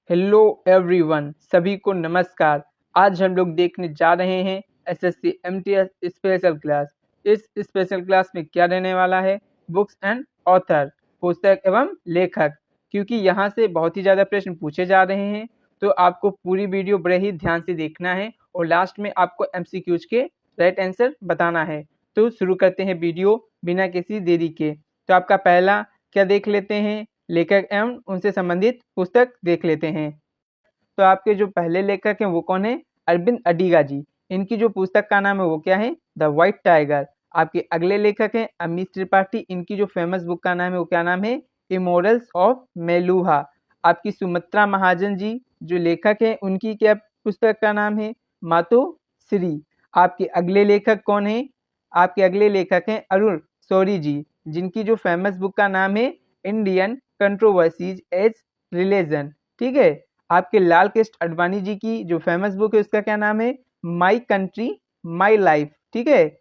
Hello everyone, सभी को नमस्कार। आज हम लोग देखने जा रहे हैं एसएससी एमटीएस स्पेशल क्लास। इस स्पेशल क्लास में क्या रहने वाला है, बुक्स एंड ऑथर, पुस्तक एवं लेखक। क्योंकि यहाँ से बहुत ही ज़्यादा प्रश्न पूछे जा रहे हैं, तो आपको पूरी वीडियो बड़े ही ध्यान से देखना है और लास्ट में आपको एमसीक्यूज के राइट आंसर बताना है। तो शुरू करते हैं वीडियो बिना किसी देरी के। तो आपका पहला क्या देख लेते हैं, लेखक एवं उनसे संबंधित पुस्तक देख लेते हैं। तो आपके जो पहले लेखक हैं वो कौन है, अरविंद अडिगा जी। इनकी जो पुस्तक का नाम है वो क्या है, द व्हाइट टाइगर। आपके अगले लेखक हैं अमित त्रिपाठी। इनकी जो फेमस बुक का नाम है वो क्या नाम है, इमोरल्स ऑफ मेलुहा। आपकी सुमित्रा महाजन जी जो लेखक हैं उनकी क्या पुस्तक का नाम है, मातो श्री। आपके अगले लेखक कौन है, आपके अगले लेखक हैं अरुण शौरी जी, जिनकी जो फेमस बुक का नाम है इंडियन कंट्रोवर्सीज एज रिलीजन। ठीक है। आपके लाल कृष्ण अडवाणी जी की जो फेमस बुक है उसका क्या नाम है, माई कंट्री माई लाइफ। ठीक है।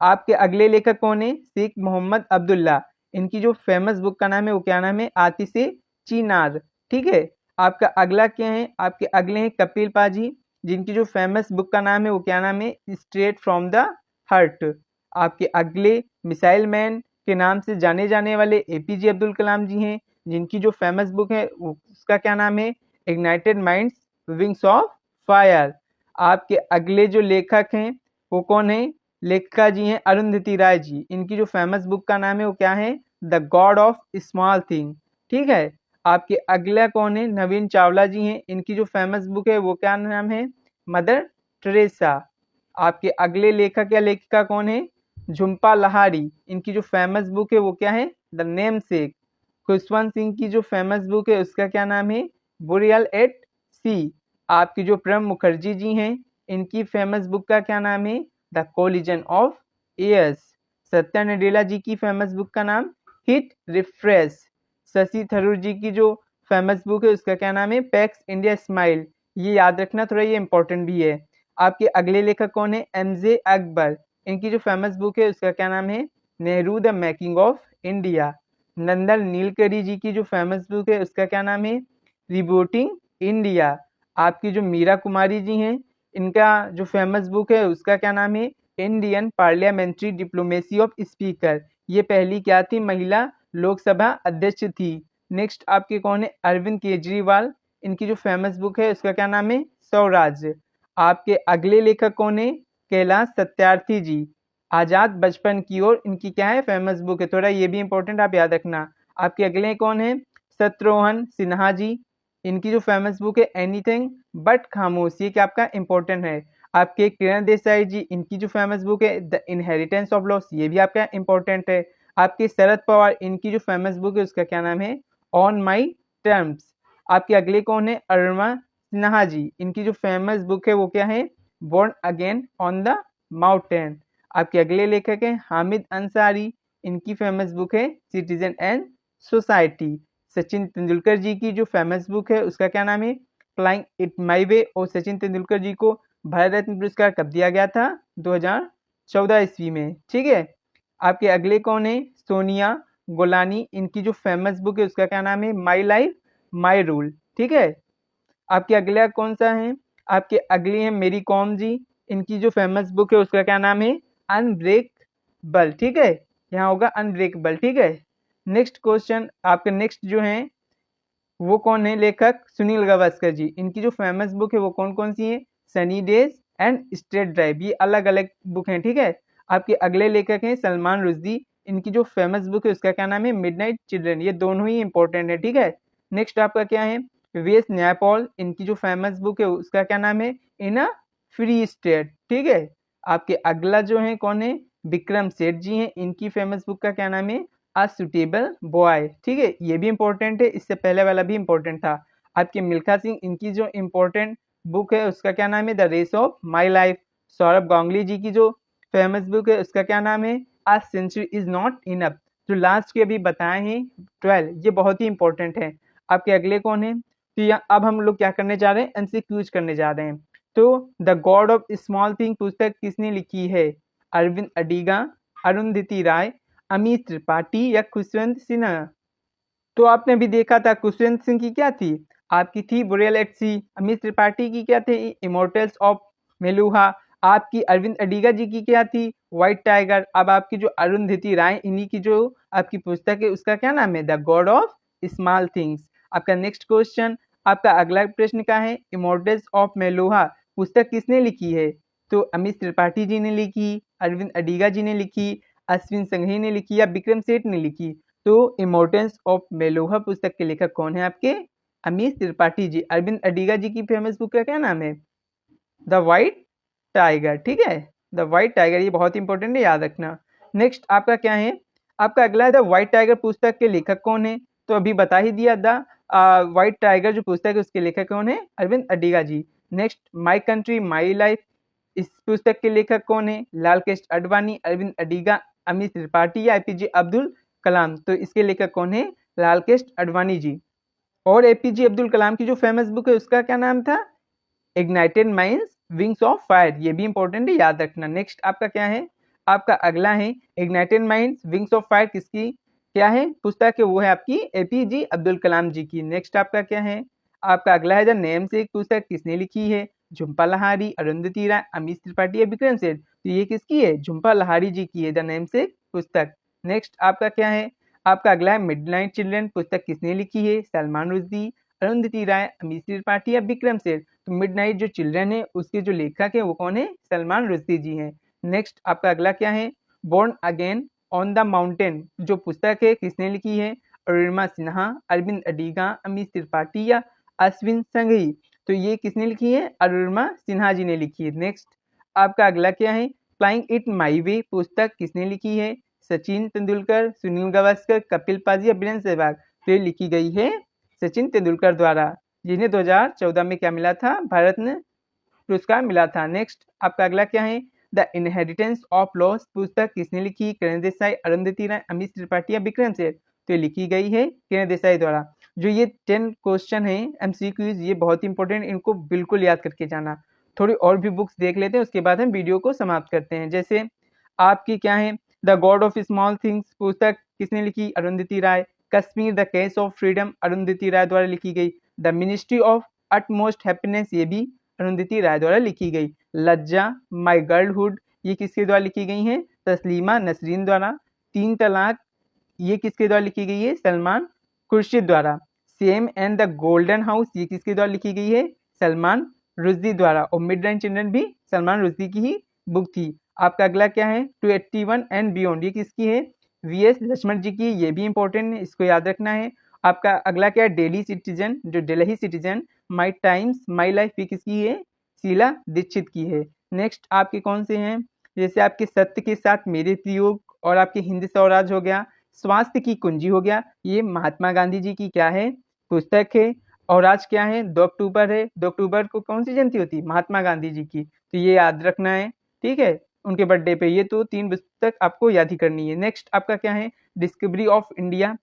आपके अगले लेखक कौन है, शेख मोहम्मद अब्दुल्ला। इनकी जो फेमस बुक का नाम है वो क्या नाम है, आतिशे चिनार। ठीक है। आपका अगला क्या है, आपके अगले हैं कपिल पाजी, जिनकी जो फेमस बुक का नाम है वो क्या नाम है, स्ट्रेट फ्रॉम द हर्ट। आपके अगले मिसाइल मैन के नाम से जाने जाने वाले एपीजे अब्दुल कलाम जी हैं, जिनकी जो फेमस बुक है उसका क्या नाम है, ignited minds wings of fire. आपके अगले जो लेखक हैं वो कौन है, लेखिका जी हैं अरुंधति राय जी। इनकी जो फेमस बुक का नाम है वो क्या है, the god of small thing. ठीक है। आपके अगला कौन है, नवीन चावला जी हैं। इनकी जो फेमस बुक है वो क्या नाम है, मदर टेरेसा। आपके अगले लेखक या लेखिका कौन है, झुम्पा लहारी। इनकी जो फेमस बुक है वो क्या है, द नेम सेक। खुशवंत सिंह की जो फेमस बुक है उसका क्या नाम है, बुरियल एट सी। आपकी जो प्रणब मुखर्जी जी हैं, इनकी फेमस बुक का क्या नाम है, the collision of years. Satya Nadella ji की फेमस बुक का नाम हिट रिफ्रेश। शशि थरूर जी की जो फेमस बुक है उसका क्या नाम है, पैक्स इंडिया स्माइल। ये याद रखना, थोड़ा ये इंपॉर्टेंट भी है। आपके अगले लेखक कौन है, एमजे अकबर। इनकी जो फेमस बुक है उसका क्या नाम है, Nehru the making of India. Nandan Nilekani ji की जो फेमस बुक है उसका क्या नाम है, रिबूटिंग इंडिया। आपकी जो मीरा कुमारी जी हैं, इनका जो फेमस बुक है उसका क्या नाम है, Indian parliamentary diplomacy of speaker. ये पहली क्या थी, महिला लोकसभा अध्यक्ष थी। नेक्स्ट आपके कौन है, अरविंद केजरीवाल। इनकी जो फेमस बुक है उसका क्या नाम है, स्वराज्य। आपके अगले लेखक कौन है, कैलाश सत्यार्थी जी। आजाद बचपन की ओर इनकी क्या है, फेमस बुक है। थोड़ा ये भी इंपॉर्टेंट आप याद रखना। आपके अगले कौन है, शत्रुघ्न सिन्हा जी। इनकी जो फेमस बुक है एनीथिंग बट खामोश। ये क्या आपका इंपॉर्टेंट है। आपके किरण देसाई जी, इनकी जो फेमस बुक है द इनहेरिटेंस ऑफ लॉस। ये भी आपका इंपॉर्टेंट है। आपके शरद पवार, इनकी जो फेमस बुक है उसका क्या नाम है, ऑन माई टर्म्स। आपके अगले कौन है, अरुणा सिन्हा जी। इनकी जो फेमस बुक है वो क्या है, born again on the mountain. आपके अगले लेखक हैं हामिद अंसारी। इनकी फेमस बुक है citizen and society. Sachin Tendulkar ji की जो फेमस बुक है उसका क्या नाम है, फ्लाइंग इट माई वे। और सचिन तेंदुलकर जी को भारत रत्न पुरस्कार कब दिया गया था, 2014 ईस्वी में। ठीक है। आपके अगले कौन है, सोनिया गोलानी। इनकी जो फेमस बुक है उसका क्या नाम है, माई लाइफ माई रूल। ठीक है। आपके अगला कौन सा है, आपके अगली है मेरी कॉम जी। इनकी जो फेमस बुक है उसका क्या नाम है, अनब्रेकबल। ठीक है। यहाँ होगा अनब्रेकबल। ठीक है। नेक्स्ट क्वेश्चन, आपके नेक्स्ट जो है वो कौन है, लेखक सुनील गावस्कर जी। इनकी जो फेमस बुक है वो कौन कौन सी है, Sunny days and straight drive. ये अलग अलग बुक हैं। ठीक है। आपके अगले लेखक हैं सलमान रुश्दी। इनकी जो फेमस बुक है उसका क्या नाम है, मिडनाइट चिल्ड्रन। ये दोनों ही इंपॉर्टेंट है। ठीक है। नेक्स्ट आपका क्या है, वेस न्यायपॉल। इनकी जो फेमस बुक है उसका क्या नाम है, इन अ फ्री स्टेट। ठीक है। आपके अगला जो है कौन है, विक्रम सेठ जी हैं। इनकी फेमस बुक का क्या नाम है, अ सुटेबल बॉय। ठीक है। ये भी इंपॉर्टेंट है, इससे पहले वाला भी इंपॉर्टेंट था। आपके मिल्खा सिंह, इनकी जो इंपॉर्टेंट बुक है उसका क्या नाम है, the race of my life. Sourav Ganguly ji की जो फेमस बुक है उसका क्या नाम है, a century is not enough. जो लास्ट के अभी बताए हैं 12, ये बहुत ही इंपॉर्टेंट है। आपके अगले कौन है, तो अब हम लोग क्या करने जा रहे हैं, एमसीक्यूज करने जा रहे हैं। तो the god of small thing पुस्तक किसने लिखी है, अरविंद अडिगा, अरुंधति राय, अमित त्रिपाठी या खुशवंत सिन्हा। तो आपने अभी देखा था खुशवंत सिंह की क्या थी, आपकी थी बुरेल एट सी। अमित त्रिपाठी की क्या थी, इमोर्टल्स ऑफ मेलुहा। आपकी अरविंद अडिगा जी की क्या थी, व्हाइट टाइगर। अब आपकी जो अरुंधति राय, इन्हीं की जो आपकी पुस्तक है उसका क्या नाम है, the god of small things. आपका नेक्स्ट क्वेश्चन, आपका अगला प्रश्न क्या है, इमोर्टल्स ऑफ मेलुहा पुस्तक किसने लिखी है, तो अमित त्रिपाठी जी ने लिखी, अरविंद अडिगा जी ने लिखी, अश्विन संघवी ने लिखी या विक्रम सेठ ने लिखी। तो इमोर्टल्स ऑफ मेलुहा पुस्तक के लेखक कौन है आपके, अमित त्रिपाठी जी। अरविंद अडिगा जी की फेमस बुक का क्या नाम है, द व्हाइट टाइगर। ठीक है, द व्हाइट टाइगर, ये बहुत इंपॉर्टेंट है, याद रखना। नेक्स्ट आपका क्या है, आपका अगला है द व्हाइट टाइगर पुस्तक के लेखक कौन है, तो अभी बता ही दिया, द व्हाइट टाइगर जो पुस्तक है उसके लेखक कौन है, Arvind Adiga ji. Next my country my life, इस पुस्तक के लेखक कौन है, लाल कृष्ण अडवाणी, अरविंद अडिगा, अमित त्रिपाठी या एपीजे अब्दुल कलाम। तो इसके लेखक कौन है, लाल कृष्ण अडवाणी जी। और एपीजे अब्दुल कलाम की जो फेमस बुक है उसका क्या नाम था, ignited minds wings of fire. ये भी इंपॉर्टेंट है, याद रखना। नेक्स्ट आपका क्या है, आपका अगला है ignited minds wings of fire किसकी क्या है पुस्तक है, वो है आपकी एपीजे अब्दुल कलाम जी की। नेक्स्ट आपका क्या है, आपका अगला है द नेम से एक पुस्तक किसने लिखी है, झुम्पा लहारी, अरुंधति राय, अमित त्रिपाठी या विक्रम सेठ। तो ये किसकी है, झुम्पा लहारी जी की है द नेम से पुस्तक। नेक्स्ट आपका क्या है, आपका अगला है मिडनाइट चिल्ड्रन पुस्तक किसने लिखी है, सलमान रुश्दी, अरुंधति राय, अमित त्रिपाठी या विक्रम सेठ। तो मिडनाइट जो चिल्ड्रन है उसके जो लेखक है वो कौन है, सलमान रुश्दी जी हैं। नेक्स्ट आपका अगला क्या है, born again on the mountain जो पुस्तक है किसने लिखी है, अरुणिमा सिन्हा, अरविंद अडिगा, अमित त्रिपाठी या अश्विन संघवी। तो ये किसने लिखी है, अरुणिमा सिन्हा जी ने लिखी है। नेक्स्ट आपका अगला क्या है, फ्लाइंग इट माई वे पुस्तक किसने लिखी है, सचिन तेंदुलकर, सुनील गावस्कर, कपिल पाजी या वीरेंद्र सहवाग। तो ये लिखी गई है सचिन तेंदुलकर द्वारा, जिन्हें 2014 में क्या मिला था, भारत ने पुरस्कार मिला था। नेक्स्ट आपका अगला क्या है, द इनहेरिटेंस ऑफ लॉस पुस्तक किसने लिखी, किरण देसाई, अरुंधति राय, अमित त्रिपाठी या विक्रम सेठ। तो ये लिखी गई है किरण देसाई द्वारा। जो ये 10 क्वेश्चन है एमसीक्यूज, ये बहुत इंपॉर्टेंट, इनको बिल्कुल याद करके जाना। थोड़ी और भी बुक्स देख लेते हैं, उसके बाद हम वीडियो को समाप्त करते हैं। जैसे आपकी क्या है, the god of small things पुस्तक किसने लिखी, Arundhati Roy. Kashmir the case of freedom Arundhati Roy द्वारा लिखी गई। The ministry of utmost happiness, ये भी अरुंधति राय द्वारा लिखी गई। लज्जा, माई गर्लहुड, ये किसके द्वारा लिखी गई हैं, तस्लीमा नसरीन द्वारा। 3 तलाक, ये किसके द्वारा लिखी गई है, सलमान खुर्शीद द्वारा। Same and the golden house, ये किसके द्वारा लिखी गई है, सलमान रुश्दी द्वारा। और मिड नाइट चिल्ड्रन भी सलमान रुश्दी की ही बुक थी। आपका अगला क्या है, 281 एंड बियॉन्ड, ये किसकी है, वीएस लक्ष्मण जी की। ये भी इंपॉर्टेंट है, इसको याद रखना है। आपका अगला क्या है, डेली सिटीजन, जो Delhi citizen, my times my life, ये किसकी है, शीला दीक्षित की है। नेक्स्ट आपके कौन से हैं, जैसे आपके सत्य के साथ मेरे प्रयोग, और आपके हिंद स्वराज हो गया, स्वास्थ्य की कुंजी हो गया, ये महात्मा गांधी जी की क्या है, पुस्तक है। और आज क्या है, 2 अक्टूबर है, 2 अक्टूबर को कौन सी जयंती होती है, महात्मा गांधी जी की। तो ये याद रखना है, ठीक है, उनके बर्थडे पे। ये तो 3 पुस्तक आपको याद ही करनी है। नेक्स्ट आपका क्या है, डिस्कवरी ऑफ इंडिया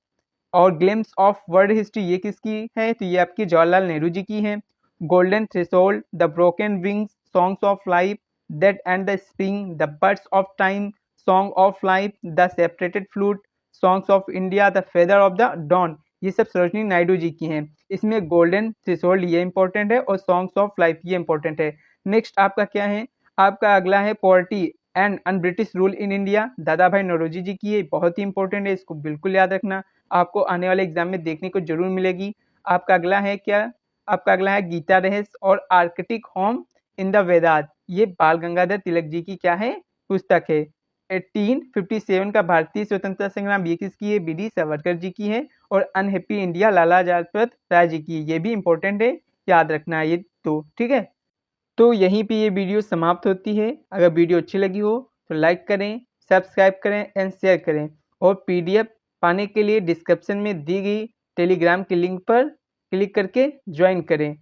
और ग्लिम्स ऑफ वर्ल्ड हिस्ट्री, ये किसकी है, तो ये आपकी जवाहरलाल नेहरू जी की है। Golden threshold, the broken wings, songs of life, that and the spring, the birds of time, song of life, the separated flute, songs of India, the feather of the dawn, ये सब सरोजनी नायडू जी की हैं। इसमें गोल्डन थ्रेशोल्ड ये important है और songs of life ये important है। नेक्स्ट आपका क्या है, आपका अगला है poverty and un British rule in India, दादा भाई नौरोजी जी की है, बहुत ही इंपॉर्टेंट है, इसको बिल्कुल याद रखना, आपको आने वाले एग्जाम में देखने को जरूर मिलेगी। आपका अगला है क्या, आपका अगला है गीता रहस्य और आर्कटिक होम इन द वेदांत, ये बाल गंगाधर तिलक जी की क्या है, पुस्तक है। 1857 का भारतीय स्वतंत्रता संग्राम, ये किसकी है, बी डी सावरकर जी की है। और अनहैप्पी इंडिया लाला लाजपत राय जी की, ये भी इंपॉर्टेंट है, याद रखना है ये तो, ठीक है। तो यहीं पे ये वीडियो समाप्त होती है। अगर वीडियो अच्छी लगी हो तो लाइक करें, सब्सक्राइब करें एंड शेयर करें। और पीडीएफ पाने के लिए डिस्क्रिप्शन में दी गई टेलीग्राम के लिंक पर क्लिक करके ज्वाइन करें।